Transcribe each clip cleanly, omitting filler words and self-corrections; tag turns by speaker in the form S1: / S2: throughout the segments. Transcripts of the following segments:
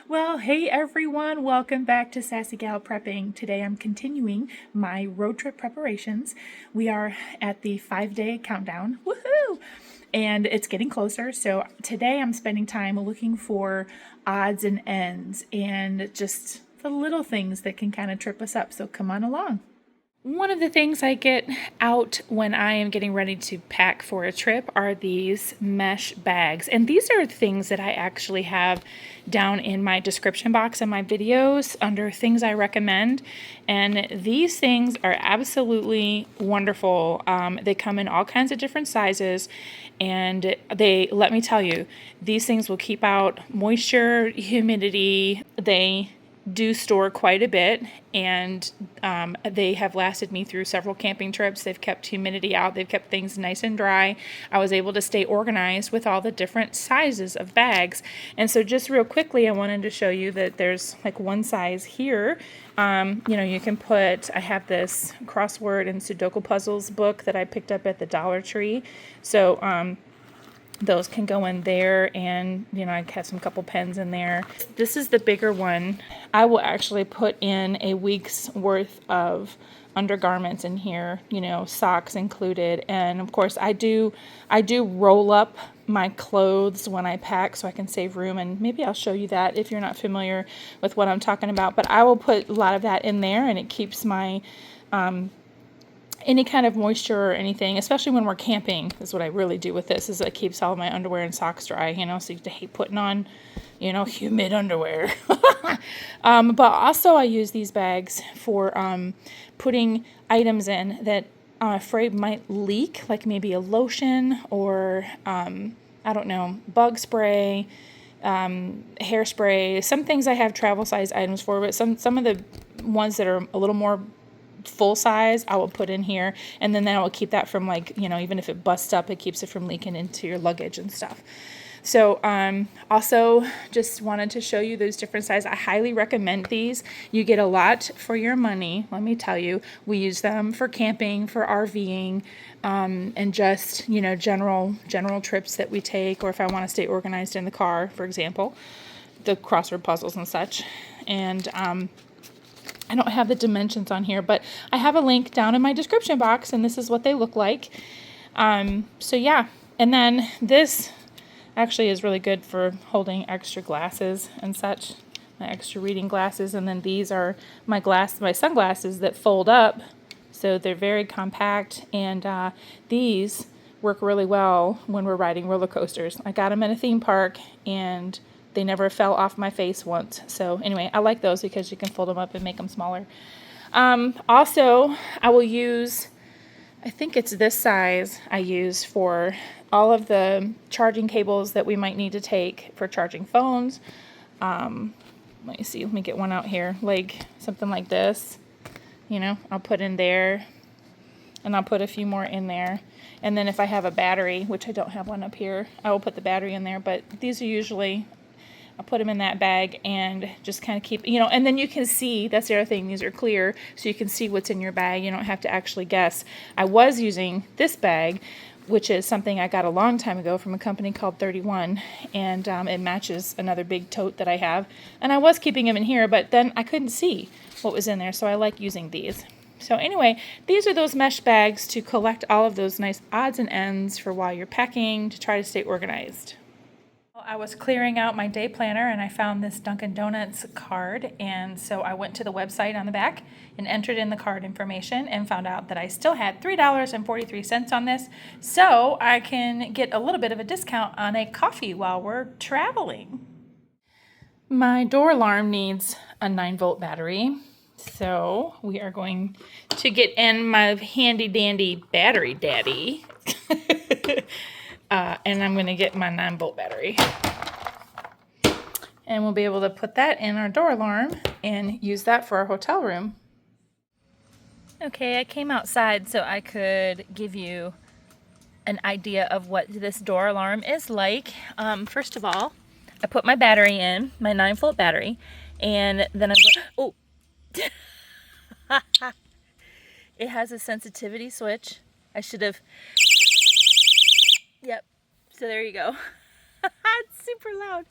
S1: Well, hey everyone, welcome back to Sassy Gal Prepping. Today I'm continuing my road trip preparations. We are at the 5-day countdown. Woohoo! And it's getting closer. So today I'm spending time looking for odds and ends and just the little things that can kind of trip us up. So come on along. One of the things I get out when I am getting ready to pack for a trip are these mesh bags. And these are things that I actually have down in my description box in my videos under things I recommend. And these things are absolutely wonderful. They come in all kinds of different sizes. And let me tell you, these things will keep out moisture, humidity. They do store quite a bit, and they have lasted me through several camping trips. They've kept humidity out. They've kept things nice and dry. I was able to stay organized with all the different sizes of bags. And so just real quickly, I wanted to show you that there's like one size here. You can put, I have this crossword and Sudoku puzzles book that I picked up at the Dollar Tree. So, those can go in there, and I have some couple pens in there. This is the bigger one. I will actually put in a week's worth of undergarments in here, socks included. And of course I do roll up my clothes when I pack so I can save room, and maybe I'll show you that if you're not familiar with what I'm talking about. But I will put a lot of that in there, and it keeps my any kind of moisture or anything, especially when we're camping, is what I really do with this, is it keeps all my underwear and socks dry, so you hate putting on, humid underwear. But also I use these bags for putting items in that I'm afraid might leak, like maybe a lotion or, I don't know, bug spray, hairspray. Some things I have travel size items for, but some of the ones that are a little more full size I will put in here, and then I will keep that from even if it busts up, it keeps it from leaking into your luggage and stuff. So also just wanted to show you those different sizes. I highly recommend these. You get a lot for your money, let me tell you. We use them for camping, for RVing, and just general trips that we take, or if I want to stay organized in the car, for example, the crossword puzzles and such. And I don't have the dimensions on here, but I have a link down in my description box, and this is what they look like. So yeah, and then this actually is really good for holding extra glasses and such, my extra reading glasses. And then these are my sunglasses that fold up, so they're very compact, and these work really well when we're riding roller coasters. I got them at a theme park, and they never fell off my face once. So anyway, I like those because you can fold them up and make them smaller. Also, I will use, I think it's this size I use for all of the charging cables that we might need to take for charging phones. Let me see, let me get one out here, like something like this. I'll put in there, and I'll put a few more in there. And then if I have a battery, which I don't have one up here, I will put the battery in there. But these are usually, I'll put them in that bag and just kind of keep, and then you can see, that's the other thing, these are clear, so you can see what's in your bag. You don't have to actually guess. I was using this bag, which is something I got a long time ago from a company called 31, and it matches another big tote that I have. And I was keeping them in here, but then I couldn't see what was in there, so I like using these. So anyway, these are those mesh bags to collect all of those nice odds and ends for while you're packing, to try to stay organized. I was clearing out my day planner, and I found this Dunkin' Donuts card, and so I went to the website on the back and entered in the card information and found out that I still had $3.43 on this, so I can get a little bit of a discount on a coffee while we're traveling. My door alarm needs a 9-volt battery, so we are going to get in my handy dandy battery daddy. And I'm going to get my 9-volt battery. And we'll be able to put that in our door alarm and use that for our hotel room. Okay, I came outside so I could give you an idea of what this door alarm is like. First of all, I put my battery in, my 9-volt battery, and then I'm going, oh. It has a sensitivity switch. I should have, yep, so there you go. It's super loud.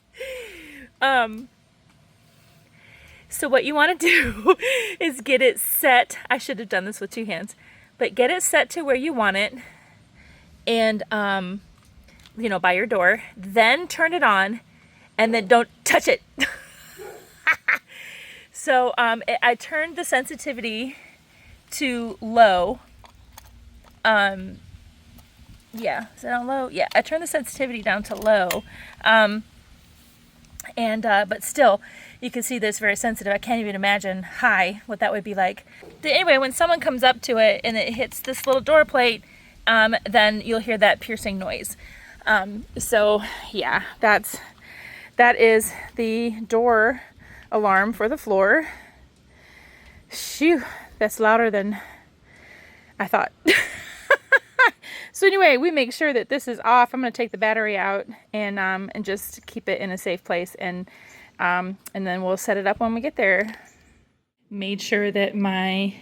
S1: So what you want to do is get it set. I should have done this with 2 hands, but get it set to where you want it, and you know, by your door. Then turn it on, and then don't touch it. So I turned the sensitivity to low. Yeah, is it on low? Yeah, I turned the sensitivity down to low. But still, you can see this very sensitive. I can't even imagine high, what that would be like. Anyway, when someone comes up to it and it hits this little door plate, then you'll hear that piercing noise. So yeah, that is the door alarm for the floor. Shoo, that's louder than I thought. So anyway, we make sure that this is off. I'm going to take the battery out and just keep it in a safe place, and then we'll set it up when we get there. Made sure that my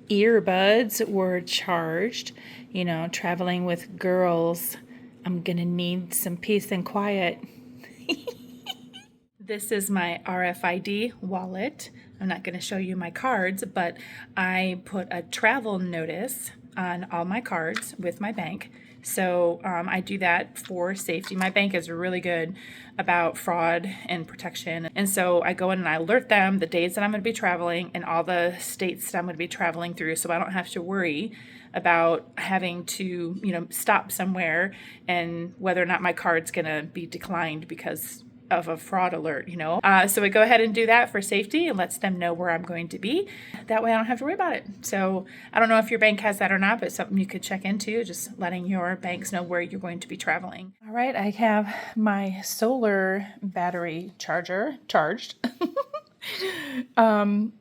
S1: earbuds were charged. You know, traveling with girls, I'm going to need some peace and quiet. This is my RFID wallet. I'm not going to show you my cards, but I put a travel notice on all my cards with my bank. So I do that for safety. My bank is really good about fraud and protection. And so I go in and I alert them the days that I'm going to be traveling and all the states that I'm going to be traveling through, so I don't have to worry about having to, you know, stop somewhere and whether or not my card's going to be declined because of a fraud alert, you know. So I go ahead and do that for safety and lets them know where I'm going to be. That way I don't have to worry about it. So I don't know if your bank has that or not, but it's something you could check into, just letting your banks know where you're going to be traveling. All right, I have my solar battery charger charged.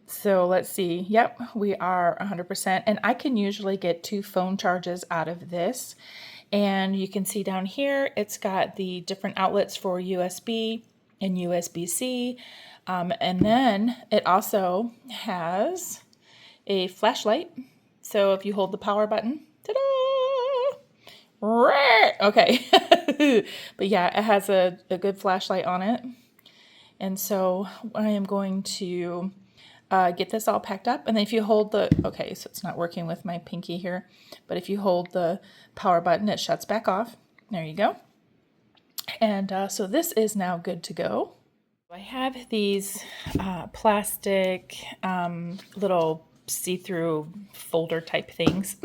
S1: So let's see. Yep, we are 100%. And I can usually get 2 phone charges out of this. And you can see down here, it's got the different outlets for USB and USB-C. And then it also has a flashlight. So if you hold the power button, ta-da! Okay. But yeah, it has a good flashlight on it. And so I am going to get this all packed up. And then if you hold the, okay, so it's not working with my pinky here, but if you hold the power button, it shuts back off. There you go. And so this is now good to go. I have these plastic little see-through folder type things.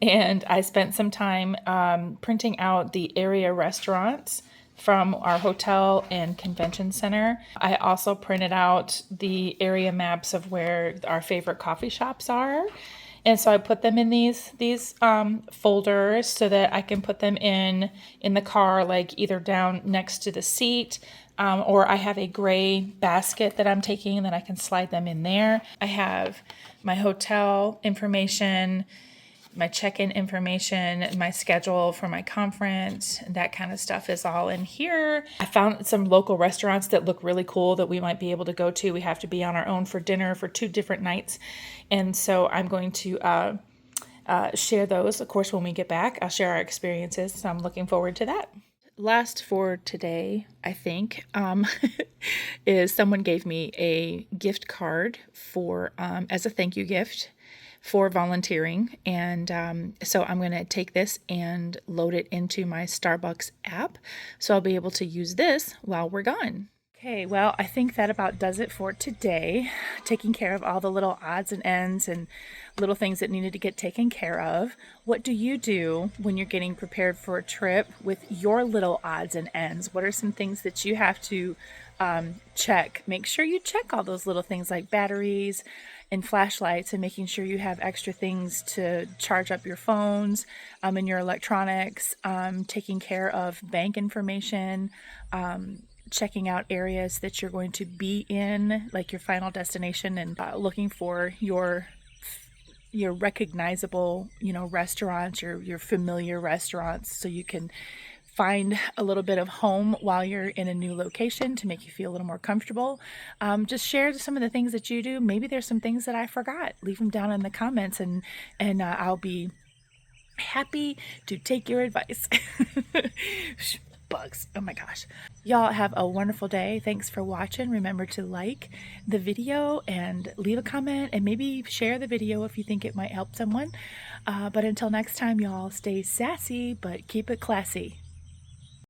S1: And I spent some time printing out the area restaurants from our hotel and convention center. I also printed out the area maps of where our favorite coffee shops are. And so I put them in these folders so that I can put them in the car, like either down next to the seat, or I have a gray basket that I'm taking and then I can slide them in there. I have my hotel information, my check-in information, my schedule for my conference, that kind of stuff is all in here. I found some local restaurants that look really cool that we might be able to go to. We have to be on our own for dinner for 2 different nights. And so I'm going to share those. Of course, when we get back, I'll share our experiences. So I'm looking forward to that. Last for today, I think, is someone gave me a gift card for as a thank you gift for volunteering. And so I'm going to take this and load it into my Starbucks app. So I'll be able to use this while we're gone. Okay, well, I think that about does it for today. Taking care of all the little odds and ends and little things that needed to get taken care of. What do you do when you're getting prepared for a trip with your little odds and ends? What are some things that you have to check? Make sure you check all those little things like batteries and flashlights, and making sure you have extra things to charge up your phones and your electronics, taking care of bank information, checking out areas that you're going to be in, like your final destination, and looking for your recognizable, restaurants, your familiar restaurants, so you can find a little bit of home while you're in a new location to make you feel a little more comfortable. Just share some of the things that you do. Maybe there's some things that I forgot. Leave them down in the comments, and I'll be happy to take your advice. Bugs. Oh my gosh. Y'all have a wonderful day. Thanks for watching. Remember to like the video and leave a comment and maybe share the video if you think it might help someone. But until next time, y'all stay sassy, but keep it classy.